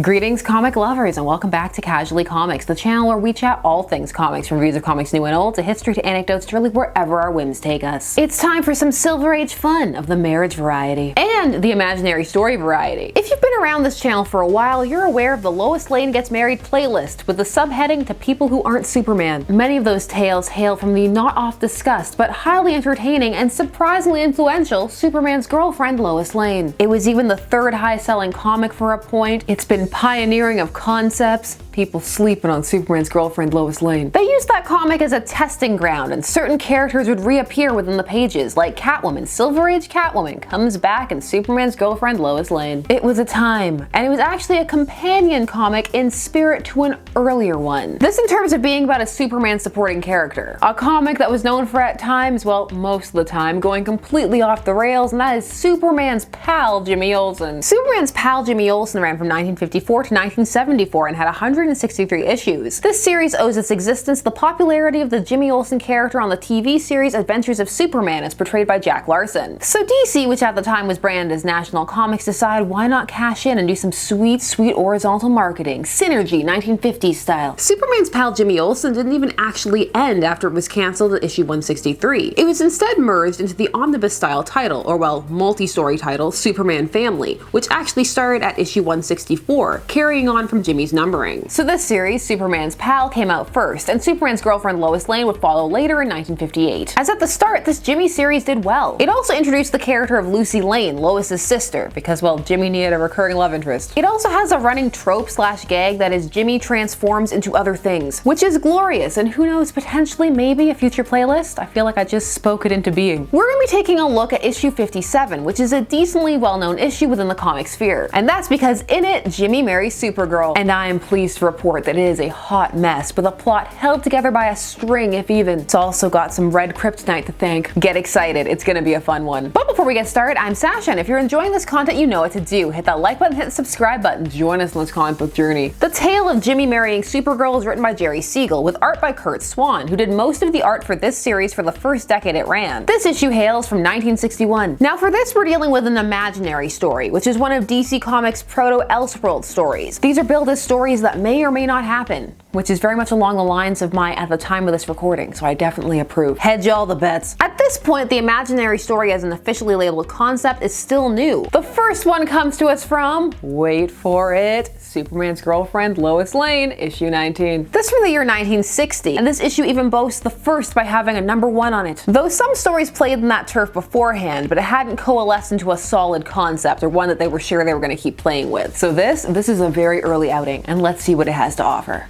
Greetings comic lovers and welcome back to Casually Comics, the channel where we chat all things comics, from reviews of comics new and old to history to anecdotes to really wherever our whims take us. It's time for some Silver Age fun of the marriage variety and the imaginary story variety. If you've been around this channel for a while, you're aware of the Lois Lane Gets Married playlist with the subheading to people who aren't Superman. Many of those tales hail from the not oft discussed but highly entertaining and surprisingly influential Superman's girlfriend Lois Lane. It was even the third highest selling comic for a point. It's been pioneering of concepts, people sleeping on Superman's girlfriend Lois Lane. They used that comic as a testing ground, and certain characters would reappear within the pages, like Catwoman. Silver Age Catwoman comes back in Superman's girlfriend Lois Lane. It was a time, and it was actually a companion comic in spirit to an earlier one. This in terms of being about a Superman supporting character. A comic that was known for at times, well, most of the time, going completely off the rails, and that is Superman's pal Jimmy Olsen. Superman's pal Jimmy Olsen ran from 1954 to 1974 and had 163 issues. This series owes its existence to the popularity of the Jimmy Olsen character on the TV series Adventures of Superman as portrayed by Jack Larson. So DC, which at the time was branded as National Comics, decided why not cash in and do some sweet horizontal marketing. Synergy, 1950s style. Superman's pal Jimmy Olsen didn't even actually end after it was cancelled at issue 163. It was instead merged into the omnibus style title, or well, multi-story title, Superman Family, which actually started at issue 164, carrying on from Jimmy's numbering. So this series, Superman's Pal, came out first, and Superman's girlfriend Lois Lane would follow later in 1958. As at the start, this Jimmy series did well. It also introduced the character of Lucy Lane, Lois's sister, because well, Jimmy needed a recurring love interest. It also has a running trope/gag that is Jimmy transforms into other things, which is glorious, and who knows, potentially maybe a future playlist? I feel like I just spoke it into being. We're gonna be taking a look at issue 57, which is a decently well-known issue within the comic sphere. And that's because in it, Jimmy marries Supergirl, and I am pleased to report that it is a hot mess with a plot held together by a string, if even. It's also got some red Kryptonite to thank. Get excited, it's gonna be a fun one. But before we get started, I'm Sasha, and if you're enjoying this content, you know what to do. Hit that like button, hit the subscribe button, join us on this comic book journey. The tale of Jimmy marrying Supergirl is written by Jerry Siegel, with art by Kurt Swan, who did most of the art for this series for the first decade it ran. This issue hails from 1961. Now for this, we're dealing with an imaginary story, which is one of DC Comics' proto Elseworlds stories. These are billed as stories that may or may not happen, which is very much along the lines of my at the time of this recording, so I definitely approve. Hedge all the bets. At this point, the imaginary story as an officially labeled concept is still new. The first one comes to us from, wait for it, Superman's girlfriend Lois Lane, issue 19. This from the year 1960, and this issue even boasts the first by having a #1 on it. Though some stories played in that turf beforehand, but it hadn't coalesced into a solid concept or one that they were sure they were going to keep playing with. So this is a very early outing, and let's see what it has to offer.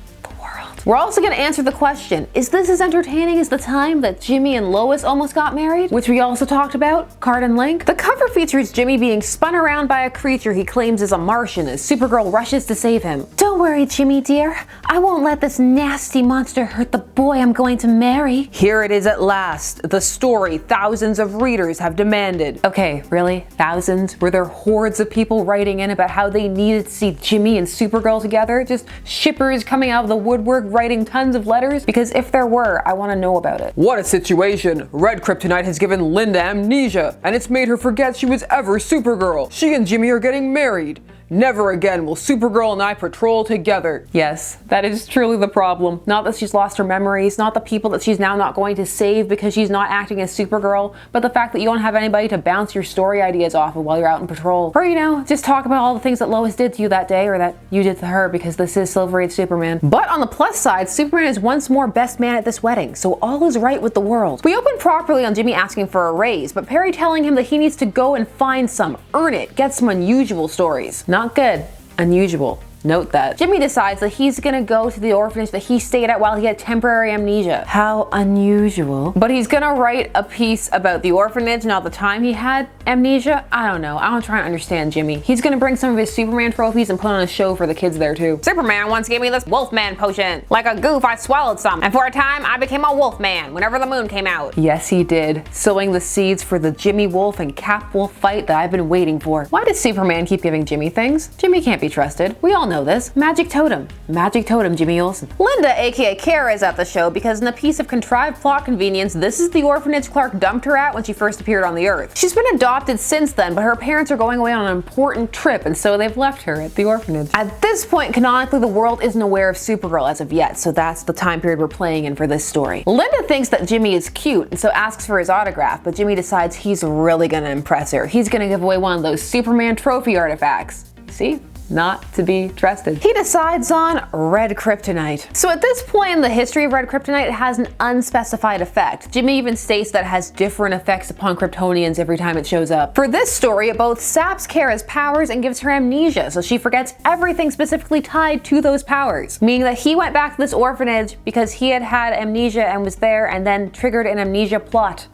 We're also going to answer the question, is this as entertaining as the time that Jimmy and Lois almost got married? Which we also talked about, card and link. The cover features Jimmy being spun around by a creature he claims is a Martian as Supergirl rushes to save him. Don't worry, Jimmy dear. I won't let this nasty monster hurt the boy I'm going to marry. Here it is at last, the story thousands of readers have demanded. Okay, really? Thousands? Were there hordes of people writing in about how they needed to see Jimmy and Supergirl together? Just shippers coming out of the woodwork writing tons of letters? Because if there were, I want to know about it. What a situation! Red Kryptonite has given Linda amnesia, and it's made her forget she was ever Supergirl. She and Jimmy are getting married. Never again will Supergirl and I patrol together. Yes, that is truly the problem. Not that she's lost her memories, not the people that she's now not going to save because she's not acting as Supergirl, but the fact that you don't have anybody to bounce your story ideas off of while you're out in patrol. Or, you know, just talk about all the things that Lois did to you that day or that you did to her, because this is Silver Age Superman. But on the plus side, Superman is once more best man at this wedding, so all is right with the world. We open properly on Jimmy asking for a raise, but Perry telling him that he needs to go and find some, earn it, get some unusual stories. Not good. Unusual. Note that. Jimmy decides that he's gonna go to the orphanage that he stayed at while he had temporary amnesia. How unusual. But he's gonna write a piece about the orphanage, not the time he had amnesia. I don't know. I don't try to understand Jimmy. He's gonna bring some of his Superman trophies and put on a show for the kids there too. Superman once gave me this Wolfman potion. Like a goof, I swallowed some, and for a time I became a Wolfman whenever the moon came out. Yes, he did. Sowing the seeds for the Jimmy Wolf and Cap Wolf fight that I've been waiting for. Why does Superman keep giving Jimmy things? Jimmy can't be trusted. We all know know this. Magic Totem. Magic Totem Jimmy Olsen. Linda, aka Kara, is at the show because in a piece of contrived plot convenience, this is the orphanage Clark dumped her at when she first appeared on the Earth. She's been adopted since then, but her parents are going away on an important trip, and so they've left her at the orphanage. At this point, canonically, the world isn't aware of Supergirl as of yet, so that's the time period we're playing in for this story. Linda thinks that Jimmy is cute, and so asks for his autograph, but Jimmy decides he's really gonna impress her. He's gonna give away one of those Superman trophy artifacts. See? Not to be trusted. He decides on red kryptonite. So at this point in the history of red kryptonite, it has an unspecified effect. Jimmy even states that it has different effects upon Kryptonians every time it shows up. For this story, it both saps Kara's powers and gives her amnesia, so she forgets everything specifically tied to those powers. Meaning that he went back to this orphanage because he had had amnesia and was there and then triggered an amnesia plot.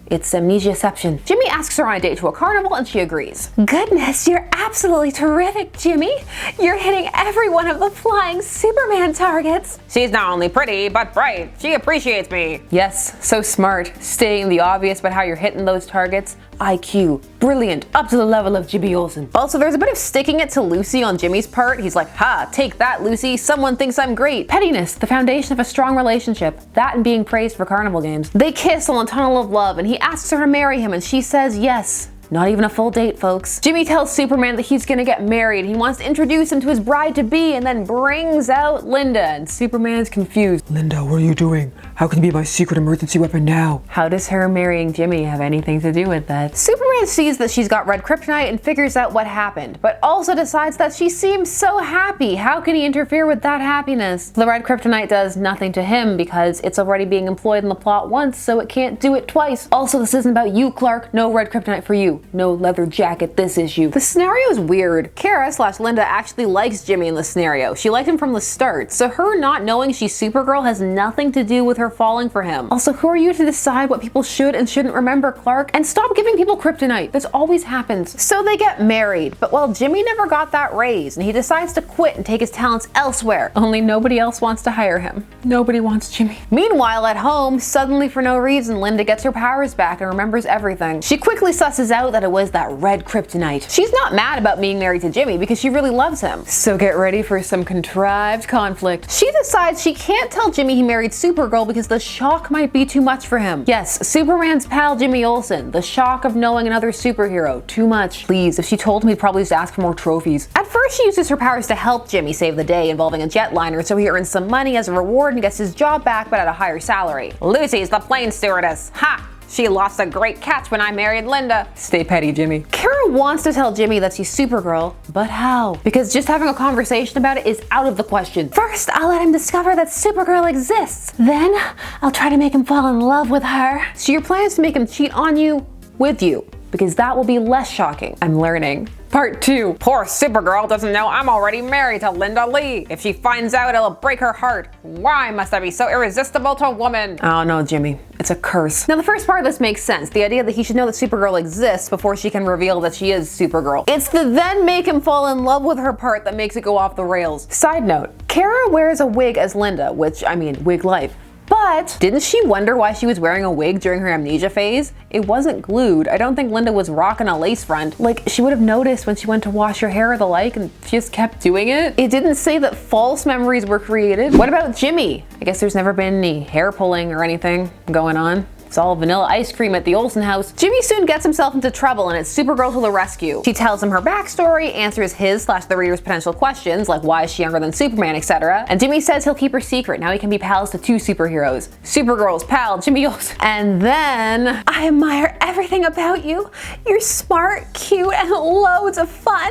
It's amnesiaception. Jimmy asks her on a date to a carnival and she agrees. Goodness, you're absolutely terrific, Jimmy. You're hitting every one of the flying Superman targets. She's not only pretty, but bright. She appreciates me. Yes, so smart. Stating the obvious about how you're hitting those targets. IQ, brilliant, up to the level of Jimmy Olsen. Also, there's a bit of sticking it to Lucy on Jimmy's part. He's like, ha, take that, Lucy. Someone thinks I'm great. Pettiness, the foundation of a strong relationship. That and being praised for carnival games. They kiss on a tunnel of love and he asks her to marry him and she says yes. Not even a full date, folks. Jimmy tells Superman that he's gonna get married. He wants to introduce him to his bride-to-be and then brings out Linda, and Superman's confused. Linda, what are you doing? How can you be my secret emergency weapon now? How does her marrying Jimmy have anything to do with that? Superman sees that she's got red kryptonite and figures out what happened, but also decides that she seems so happy. How can he interfere with that happiness? The red kryptonite does nothing to him because it's already being employed in the plot once, so it can't do it twice. Also, this isn't about you, Clark. No red kryptonite for you. No leather jacket this issue. The scenario is weird. Kara/Linda actually likes Jimmy in the scenario. She liked him from the start, so her not knowing she's Supergirl has nothing to do with her falling for him. Also, who are you to decide what people should and shouldn't remember, Clark? And stop giving people kryptonite. This always happens. So they get married, but well, Jimmy never got that raise, and he decides to quit and take his talents elsewhere. Only nobody else wants to hire him. Nobody wants Jimmy. Meanwhile, at home, suddenly for no reason, Linda gets her powers back and remembers everything. She quickly susses out that it was that red kryptonite. She's not mad about being married to Jimmy because she really loves him. So get ready for some contrived conflict. She decides she can't tell Jimmy he married Supergirl because the shock might be too much for him. Yes, Superman's pal Jimmy Olsen. The shock of knowing another superhero. Too much. Please, if she told him, he'd probably just ask for more trophies. At first, she uses her powers to help Jimmy save the day involving a jetliner so he earns some money as a reward and gets his job back but at a higher salary. Lucy's the plane stewardess. Ha! She lost a great catch when I married Linda. Stay petty, Jimmy. Kara wants to tell Jimmy that she's Supergirl, but how? Because just having a conversation about it is out of the question. First, I'll let him discover that Supergirl exists. Then, I'll try to make him fall in love with her. So your plan is to make him cheat on you with you, because that will be less shocking. I'm learning. Part 2. Poor Supergirl doesn't know I'm already married to Linda Lee. If she finds out, it'll break her heart. Why must I be so irresistible to a woman? Oh no, Jimmy. It's a curse. Now the first part of this makes sense. The idea that he should know that Supergirl exists before she can reveal that she is Supergirl. It's the then make him fall in love with her part that makes it go off the rails. Side note, Kara wears a wig as Linda, which, I mean, wig life. But didn't she wonder why she was wearing a wig during her amnesia phase? It wasn't glued. I don't think Linda was rocking a lace front. Like, she would have noticed when she went to wash her hair or the like, and she just kept doing it. It didn't say that false memories were created. What about Jimmy? I guess there's never been any hair pulling or anything going on. It's all vanilla ice cream at the Olsen house. Jimmy soon gets himself into trouble and it's Supergirl to the rescue. She tells him her backstory, answers his/the reader's potential questions, like why is she younger than Superman, etc. And Jimmy says he'll keep her secret. Now he can be pals to two superheroes. Supergirl's pal, Jimmy Olsen. And then, I admire everything about you. You're smart, cute, and loads of fun.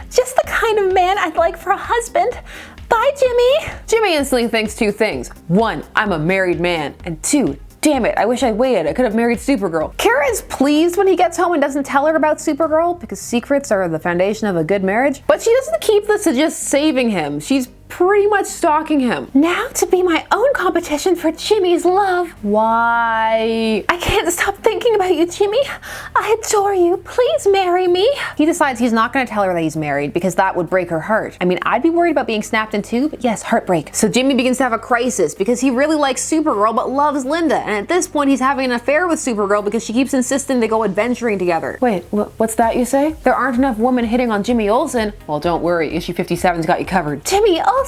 Just the kind of man I'd like for a husband. Bye, Jimmy. Jimmy instantly thinks two things. One, I'm a married man. And two, damn it, I wish I waited. I could have married Supergirl. Kara is pleased when he gets home and doesn't tell her about Supergirl because secrets are the foundation of a good marriage. But she doesn't keep this to just saving him. She's pretty much stalking him. Now to be my own competition for Jimmy's love. Why? I can't stop thinking about you, Jimmy. I adore you. Please marry me. He decides he's not going to tell her that he's married because that would break her heart. I mean, I'd be worried about being snapped in two, but yes, heartbreak. So Jimmy begins to have a crisis because he really likes Supergirl but loves Linda. And at this point, he's having an affair with Supergirl because she keeps insisting they go adventuring together. Wait, what's that you say? There aren't enough women hitting on Jimmy Olsen. Well, don't worry, issue 57's got you covered. Jimmy Olsen?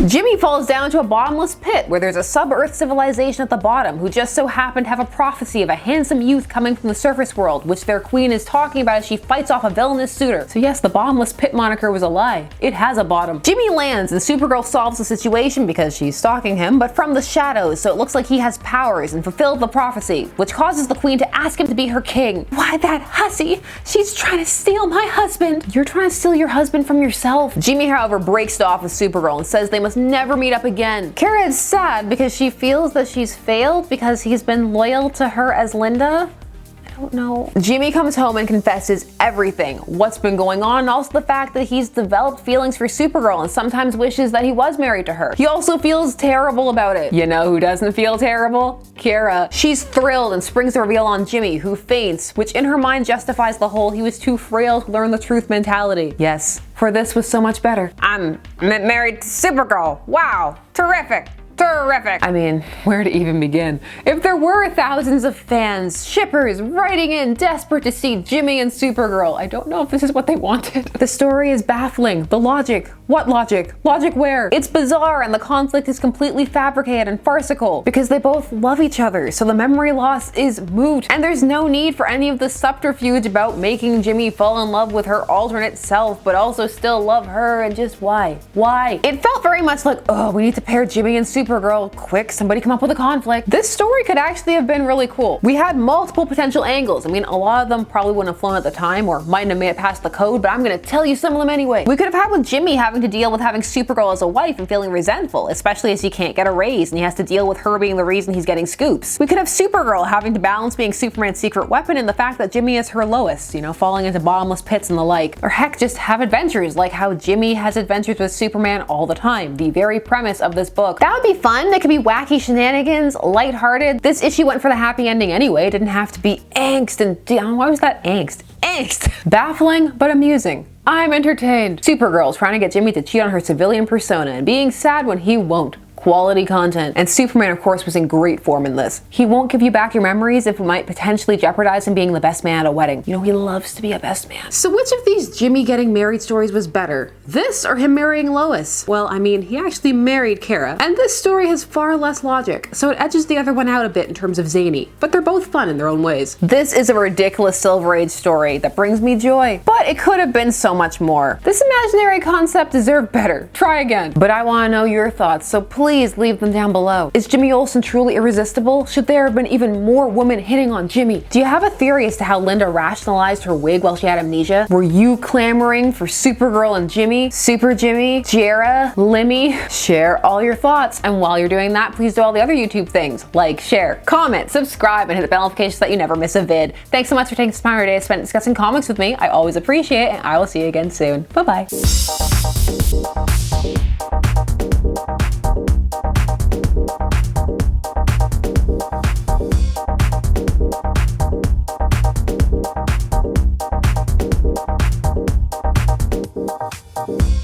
Jimmy falls down to a bottomless pit where there's a sub-Earth civilization at the bottom who just so happened to have a prophecy of a handsome youth coming from the surface world, which their queen is talking about as she fights off a villainous suitor. So yes, the bottomless pit moniker was a lie. It has a bottom. Jimmy lands and Supergirl solves the situation because she's stalking him, but from the shadows, so it looks like he has powers and fulfilled the prophecy, which causes the queen to ask him to be her king. Why, that hussy? She's trying to steal my husband. You're trying to steal your husband from yourself. Jimmy, however, breaks it off with Supergirl and says they must never meet up again. Kara is sad because she feels that she's failed because he's been loyal to her as Linda. I don't know. Jimmy comes home and confesses everything, what's been going on, and also the fact that he's developed feelings for Supergirl and sometimes wishes that he was married to her. He also feels terrible about it. You know who doesn't feel terrible? Kara. She's thrilled and springs the reveal on Jimmy, who faints, which in her mind justifies the whole he was too frail to learn the truth mentality. Yes, for this was so much better. I'm married to Supergirl. Wow, terrific. Terrific. I mean, where to even begin? If there were thousands of fans, shippers, writing in, desperate to see Jimmy and Supergirl, I don't know if this is what they wanted. The story is baffling. The logic. What logic? Logic where? It's bizarre and the conflict is completely fabricated and farcical because they both love each other, so the memory loss is moot. And there's no need for any of the subterfuge about making Jimmy fall in love with her alternate self, but also still love her, and just why? Why? It felt very much like, oh, we need to pair Jimmy and Supergirl, quick, somebody come up with a conflict. This story could actually have been really cool. We had multiple potential angles. I mean, a lot of them probably wouldn't have flown at the time or mightn't have made it past the code, but I'm gonna tell you some of them anyway. We could have had with Jimmy having to deal with having Supergirl as a wife and feeling resentful, especially as he can't get a raise and he has to deal with her being the reason he's getting scoops. We could have Supergirl having to balance being Superman's secret weapon and the fact that Jimmy is her Lois, you know, falling into bottomless pits and the like. Or heck, just have adventures like how Jimmy has adventures with Superman all the time, the very premise of this book. That would be fun. It could be wacky shenanigans, lighthearted. This issue went for the happy ending anyway. It didn't have to be angst and why was that angst? Angst! Baffling, but amusing. I'm entertained. Supergirl's trying to get Jimmy to cheat on her civilian persona and being sad when he won't. Quality content. And Superman, of course, was in great form in this. He won't give you back your memories if it might potentially jeopardize him being the best man at a wedding. You know, he loves to be a best man. So which of these Jimmy getting married stories was better? This or him marrying Lois? Well, I mean, he actually married Kara. And this story has far less logic, so it edges the other one out a bit in terms of zany. But they're both fun in their own ways. This is a ridiculous Silver Age story that brings me joy. But it could have been so much more. This imaginary concept deserved better. Try again. But I want to know your thoughts, so please leave them down below. Is Jimmy Olsen truly irresistible? Should there have been even more women hitting on Jimmy? Do you have a theory as to how Linda rationalized her wig while she had amnesia? Were you clamoring for Supergirl and Jimmy? Super Jimmy? Jara? Limmy? Share all your thoughts, and while you're doing that, please do all the other YouTube things, like, share, comment, subscribe, and hit the bell notification so that you never miss a vid. Thanks so much for taking some time of your day to spend discussing comics with me. I always appreciate it, and I will see you again soon. Bye-bye. You